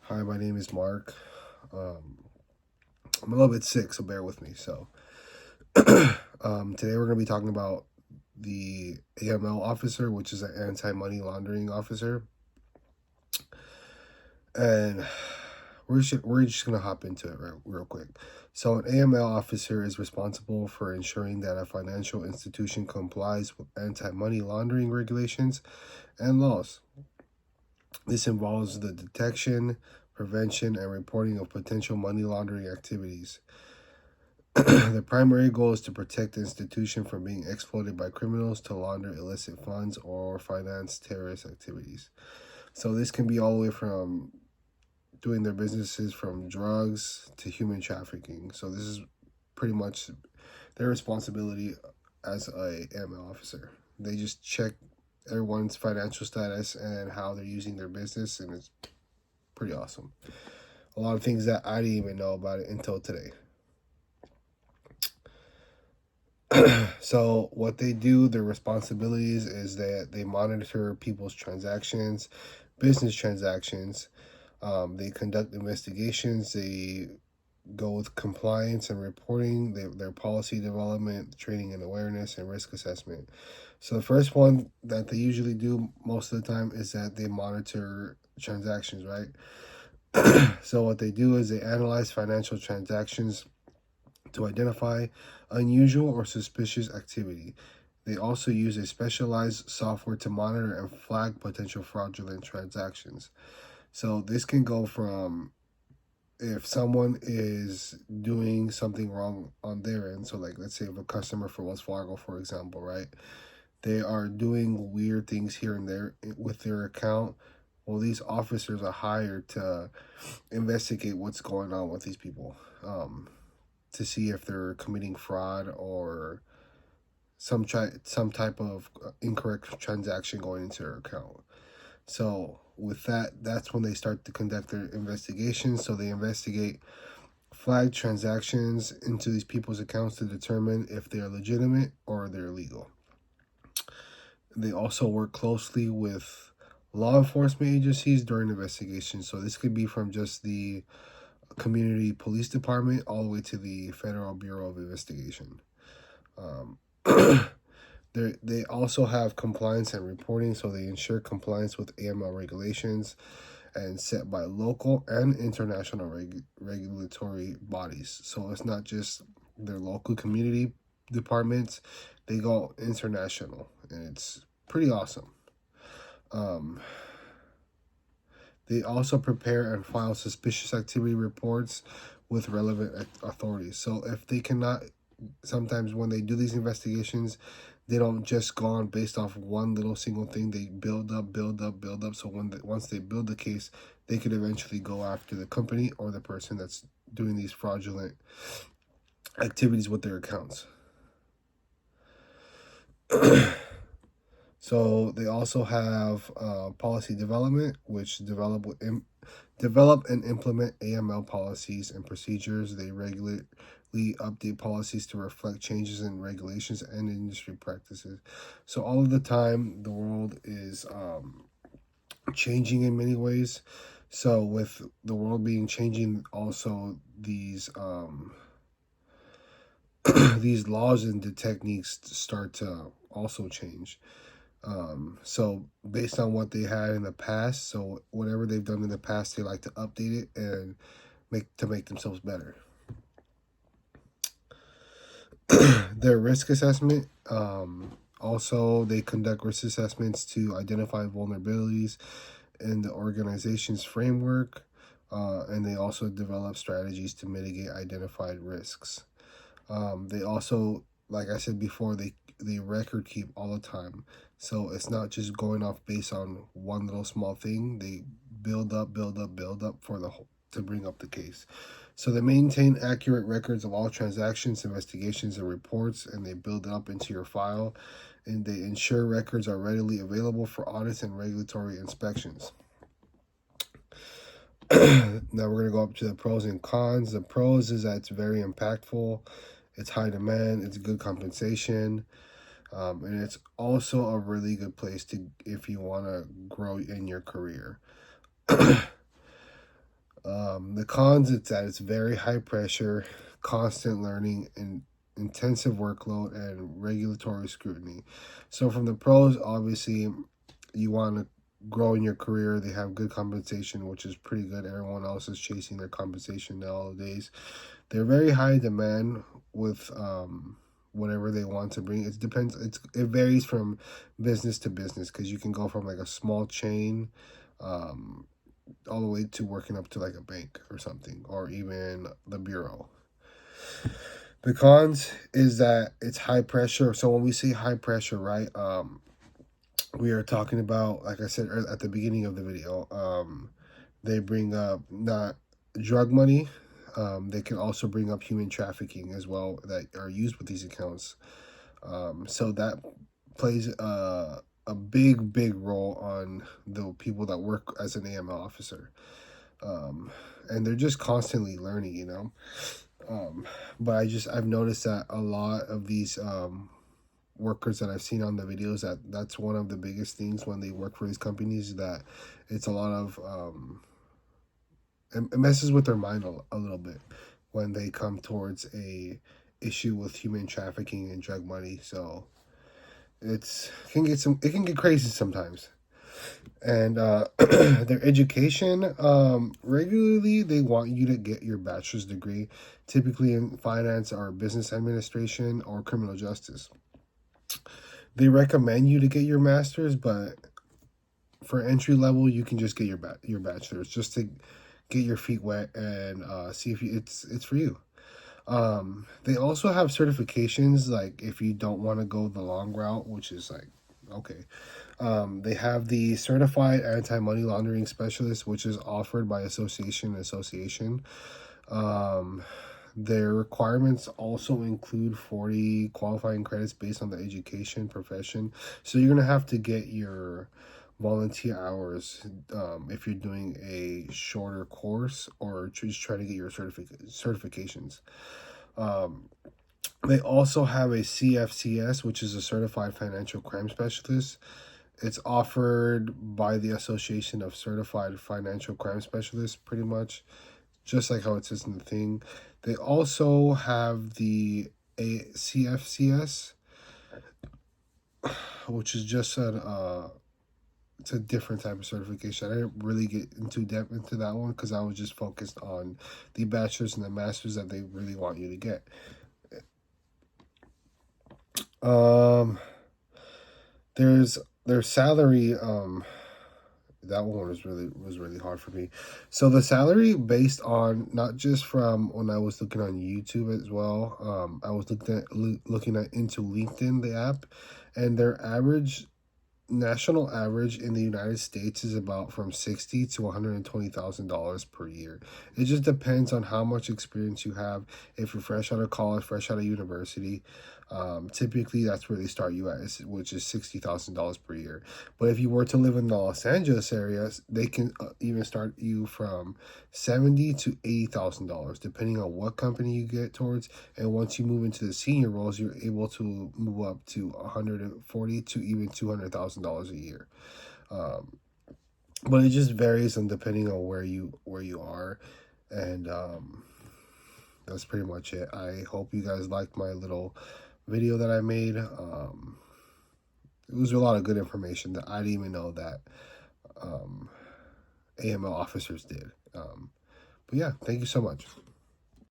Hi, my name is Mark. Um, I'm a little bit sick, so bear with me. Today we're going to be talking about the AML officer, which is an anti-money laundering officer, and we're just going to hop into it real quick. So, an AML officer is responsible for ensuring that a financial institution complies with anti-money laundering regulations and laws. This involves the detection, prevention, and reporting of potential money laundering activities. The primary goal is to protect the institution from being exploited by criminals to launder illicit funds or finance terrorist activities. So this can be all the way from doing their businesses from drugs to human trafficking. So this is pretty much their responsibility as a AML officer. They just check everyone's financial status and how they're using their business, and it's pretty awesome. A lot of things that I didn't even know about it until today. So what they do, their responsibilities is that they monitor people's transactions, business transactions. They conduct investigations. They go with compliance and reporting, their policy development, training and awareness, and risk assessment. So the first one that they usually do most of the time is that they monitor transactions, right? So what they do is they analyze financial transactions to identify unusual or suspicious activity. They also use a specialized software to monitor and flag potential fraudulent transactions. So this can go from if someone is doing something wrong on their end. So like let's say if a customer for Wells Fargo, for example, right? They are doing weird things here and there with their account. Well, these officers are hired to investigate what's going on with these people. To see if they're committing fraud or some type of incorrect transaction going into their account. So with that, that's when they start to conduct their investigations. So they investigate flag transactions into these people's accounts to determine if they are legitimate or they're illegal. They also work closely with law enforcement agencies during investigations. So this could be from just the community police department all the way to the Federal Bureau of Investigation. Um, they also have compliance and reporting, so they ensure compliance with AML regulations and set by local and international regulatory bodies. So it's not just their local community departments, they go international, and it's pretty awesome. They also prepare and file suspicious activity reports with relevant authorities. So if they cannot, sometimes when they do these investigations, they don't just go on based off one little single thing. They build up, build up, build up. So once they build the case, they could eventually go after the company or the person that's doing these fraudulent activities with their accounts. So they also have policy development, which develop and implement AML policies and procedures. They regularly update policies to reflect changes in regulations and industry practices. So all of the time, the world is changing in many ways. So with the world being changing, also these these laws and the techniques start to also change. So based on what they had in the past, so whatever they've done in the past, they like to update it and make themselves better. Their risk assessment, also they conduct risk assessments to identify vulnerabilities in the organization's framework, and they also develop strategies to mitigate identified risks. They also, like I said before, they record keep all the time. So it's not just going off based on one little small thing. They build up, build up, build up for the whole to bring up the case. So they maintain accurate records of all transactions, investigations, and reports, and they build it up into your file, and they ensure records are readily available for audits and regulatory inspections. Now we're going to go up to the pros and cons. The pros is that it's very impactful, it's high demand, it's good compensation, and it's also a really good place to if you want to grow in your career. The cons, it's that it's very high pressure, constant learning, and intensive workload and regulatory scrutiny. So from the pros, obviously, you want to grow in your career. They have good compensation, which is pretty good. Everyone else is chasing their compensation nowadays. They're very high demand with whatever they want to bring. It depends. It varies from business to business, because you can go from like a small chain all the way to working up to like a bank or something, or even the bureau. The cons is that it's high pressure. So when we say high pressure, right, we are talking about, like I said at the beginning of the video, they bring up not drug money. They can also bring up human trafficking as well that are used with these accounts. So that plays a big role on the people that work as an AML officer. And they're just constantly learning, you know. But I've noticed that a lot of these workers that I've seen on the videos, that's one of the biggest things when they work for these companies, that it's a lot of it messes with their mind a little bit when they come towards a issue with human trafficking and drug money. So it can get crazy sometimes. And their education, regularly they want you to get your bachelor's degree, typically in finance or business administration or criminal justice. They recommend you to get your master's, but for entry level, you can just get your bachelor's, just to get your feet wet and see if it's for you. They also have certifications, like if you don't want to go the long route, which is like, okay. They have the Certified Anti-Money Laundering Specialist, which is offered by association. Their requirements also include 40 qualifying credits based on the education profession. So you're going to have to get your volunteer hours if you're doing a shorter course, or just try to get your certifications. They also have a CFCS, which is a Certified Financial Crime Specialist. It's offered by the Association of Certified Financial Crime Specialists, pretty much, just like how it says in the thing. They also have the CFCS, which is just it's a different type of certification. I didn't really get into depth into that one because I was just focused on the bachelor's and the master's that they really want you to get. There's their salary. That one was really hard for me. So the salary, based on not just from when I was looking on YouTube as well. I was looking at into LinkedIn, the app, and their national average in the United States is about from $60,000 to $120,000 per year. It just depends on how much experience you have. If you're fresh out of college, fresh out of university, typically that's where they start you at, which is $60,000 per year. But if you were to live in the Los Angeles area, they can even start you from $70,000 to $80,000, depending on what company you get towards. And once you move into the senior roles, you're able to move up to $140,000 to even $200,000 a year. But it just varies on depending on where you are, and that's pretty much it. I hope you guys liked my little video that I made. It was a lot of good information that I didn't even know that AML officers did. But yeah, thank you so much.